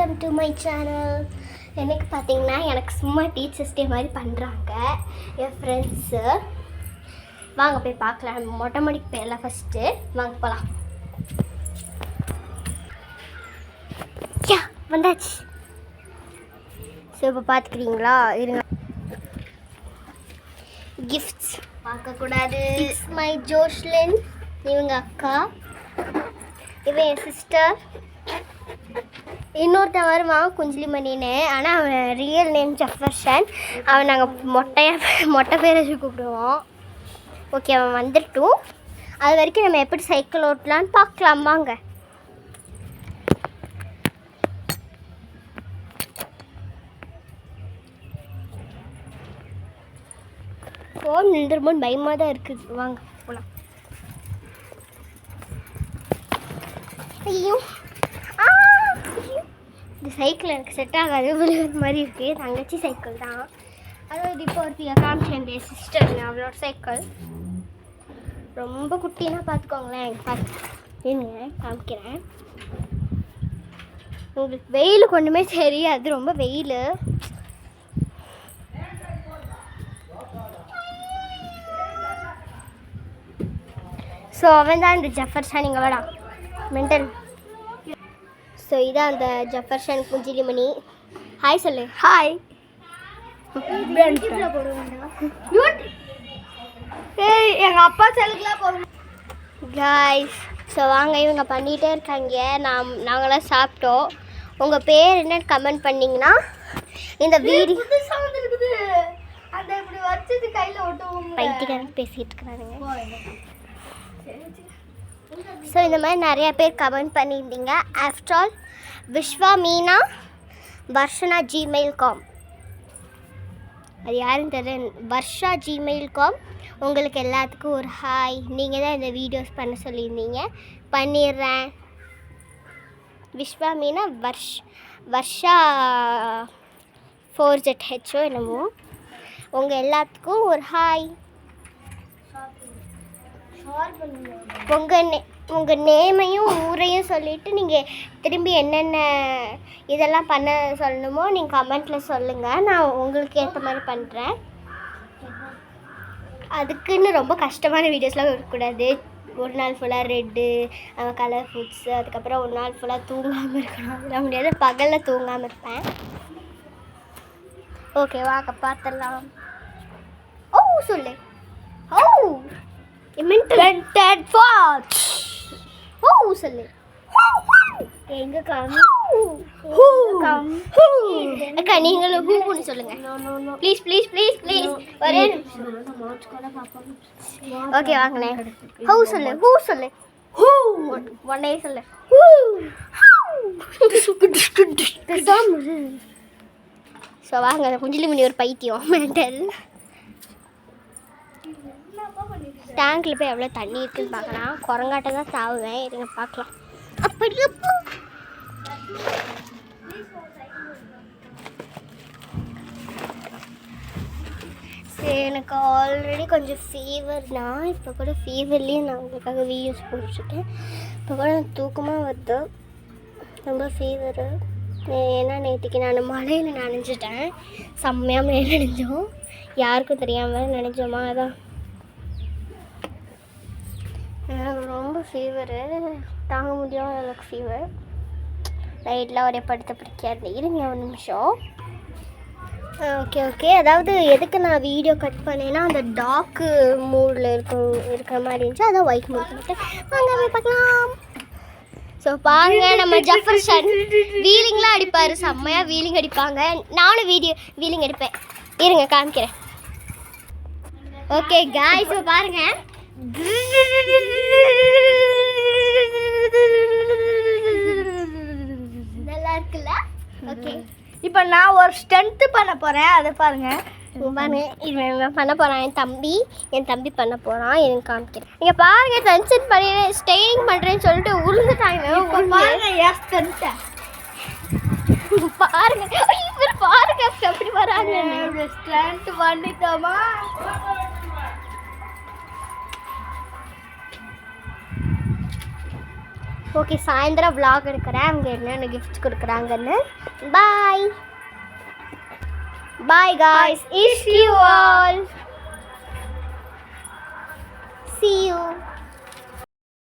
Welcome to my channel. எனக்கு பார்த்தீங்கன்னா எனக்கு சும்மா டீச்சர்ஸ் டே மாதிரி பண்ணுறாங்க என் ஃப்ரெண்ட்ஸு. வாங்க போய் பார்க்கலாம். மொட்டை மாடிக்கு போயிடலாம் ஃபஸ்ட்டு. வாங்க போகலாம். யா வந்தாச்சு. ஸோ இப்போ பார்த்துக்கிறீங்களா? இருங்க. கிஃப்ட்ஸ் பார்க்கக்கூடாது. இட்ஸ் மை ஜோஷ்லின், இவங்க அக்கா, இவன் என் சிஸ்டர். இன்னொருத்தன் வருவான் குஞ்சிலிமணின்னு, ஆனால் அவன் ரியல் நேம் ஜஃபர்ஷன். அவன் நாங்கள் மொட்டை பேர் வச்சு கூப்பிடுவோம். ஓகே, அவன் வந்துட்டோம். அது வரைக்கும் நம்ம எப்படி சைக்கிள் ஓட்டலான்னு பார்க்கலாம் வாங்க. ஃபோன் நின்றுமோன்னு பயமாக தான் இருக்குது. வாங்க போகலாம். ஐயோ இந்த சைக்கிள் எனக்கு செட் ஆகாது, விழுகிற மாதிரி இருக்குது. தங்கச்சி சைக்கிள் தான். அதாவது இப்போ ஒருத்தியை காமிச்சேன் என் சிஸ்டர், அவளோட சைக்கிள் ரொம்ப குட்டினா பார்த்துக்கோங்களேன். பார்த்து காமிக்கிறேன். உங்களுக்கு வெயில் கொண்டுமே தெரியாது, ரொம்ப வெயில். ஸோ அவன் தான் இந்த ஜஃபர்ஷன். இங்கே வாடா மென்டல். ஸோ இதான் அந்த ஜஃபர்ஷன் குஞ்சிலிமணி. ஹாய் சொல்லு. ஹாய். எங்கள் அப்பா செல்லுக்குலாம் போகணும் காய்ஸ். ஸோ வாங்க, இவங்க பண்ணிகிட்டே இருக்காங்க. நாங்களாம் சாப்பிட்டோம். உங்கள் பேர் என்னன்னு கமெண்ட் பண்ணிங்கன்னா இந்த வீடியோ அந்த இப்படி வச்சது கையில் ஓட்டுவோம். பைத்தியக்காரங்க பேசிகிட்டு இருக்கிறானுங்க. ஸோ இந்த மாதிரி நிறையா பேர் கமெண்ட் பண்ணியிருந்தீங்க. After all Viswa Meena Varshana gmail.com. அது யாருன்னு தெரியல. வர்ஷா gmail.com. உங்களுக்கு எல்லாத்துக்கும் ஒரு ஹாய். நீங்கள் தான் இந்த வீடியோஸ் பண்ண சொல்லியிருந்தீங்க, பண்ணிடுறேன். விஸ்வா மீனா வர்ஷா 4ZHO என்னமோ. உங்கள் எல்லாத்துக்கும் ஒரு ஹாய். உங்கள் நேமையும் ஊரையும் சொல்லிவிட்டு நீங்கள் திரும்பி என்னென்ன இதெல்லாம் பண்ண சொல்லணுமோ நீங்கள் கமெண்ட்டில் சொல்லுங்கள். நான் உங்களுக்கு ஏற்ற மாதிரி பண்ணுறேன். அதுக்குன்னு ரொம்ப கஷ்டமான வீடியோஸ்லாம் இருக்கக்கூடாது. ஒரு நாள் ஃபுல்லாக ரெட்டு கலர் ஃபுட்ஸு, அதுக்கப்புறம் ஒரு நாள் ஃபுல்லாக தூங்காமல் இருக்கணும். அதெல்லாம் முடியாது. பகலில் தூங்காமல் இருப்பேன். ஓகே வாங்க பார்த்துடலாம். ஓ சொல்லு. ஓ சொல்லு. எங்க அக்கா நீங்களும் ஹூன்னு சொல்லுங்க ப்ளீஸ் ப்ளீஸ் ப்ளீஸ் ப்ளீஸ். ஒரே ஓகே வாங்கண்ணே. ஹூ சொல்லு. ஹூ சொல்லு. ஒன்னே சொல்லு. ஸோ வாங்க, குஞ்சிலிமணி ஒரு பைத்தியம் மென்டல். டேங்கில் போய் எவ்வளோ தண்ணி இருக்குன்னு பார்க்கலாம். குரங்காட்ட தான் சாவுவேன். இருங்க பார்க்கலாம். அப்படி சரி, எனக்கு ஆல்ரெடி கொஞ்சம் ஃபீவர் தான். இப்போ கூட ஃபீவர்லேயே நான் உங்களுக்காக வீடியோஸ் போட்டுருக்கேன். இப்போ கூட தூக்கமாக வருது, ரொம்ப ஃபீவரு. ஏன்னா நேற்றுக்கு நான் மழையில் நனைஞ்சிட்டேன். செம்மையாக மழை நனைஞ்சோம், யாருக்கும் தெரியாமல் நனைஞ்சோமா. அதான் எனக்கு ரொம்ப ஃபீவரு, தாங்க முடியாத அளவுக்கு ஃபீவர். நைட்லாம் ஒரே படுத்த பிடிக்காது. இருங்க ஒரு நிமிஷம். ஓகே அதாவது எதுக்கு நான் வீடியோ கட் பண்ணேன்னா அந்த டார்க்கு மூடில் இருக்கிற மாதிரி இருந்துச்சு. அதான் ஒயிட் மூட் பண்ணிட்டு வாங்க போய் பார்க்கலாம். ஸோ பாருங்க, நம்ம ஜஃபர்ஷன் வீலிங்லாம் அடிப்பார். செம்மையாக வீலிங் அடிப்பாங்க. நானும் வீலிங் அடிப்பேன். இருங்க காமிக்கிறேன். ஓகே காய்ஸ், இப்போ பாருங்கள். நல்லா இருக்குல்ல? ஓகே, இப்போ நான் ஒரு ஸ்டண்ட் பண்ண போகிறேன். அதை பாருங்கள். இவன் பண்ண போகிறான். என் தம்பி பண்ண போகிறான். எனக்கு காமிக்கிறேன். நீங்கள் பாருங்கள், டென்ஷன் பண்ணி ஸ்டெயினிங் பண்ணுறேன்னு சொல்லிட்டு உழுந்துட்டாங்க. பாருங்கள் ஸ்டண்ட்டை பாருங்க. இவர் பாருங்க எப்படி வராங்க. ஸ்டண்ட் பண்ணிட்டோமா? ஓகே, சாயந்தரம் vlog எடுக்கிறேன். அவங்க என்னென்ன கிஃப்ட்ஸ் கொடுக்குறாங்கன்னு. Bye bye guys, miss you all, see you.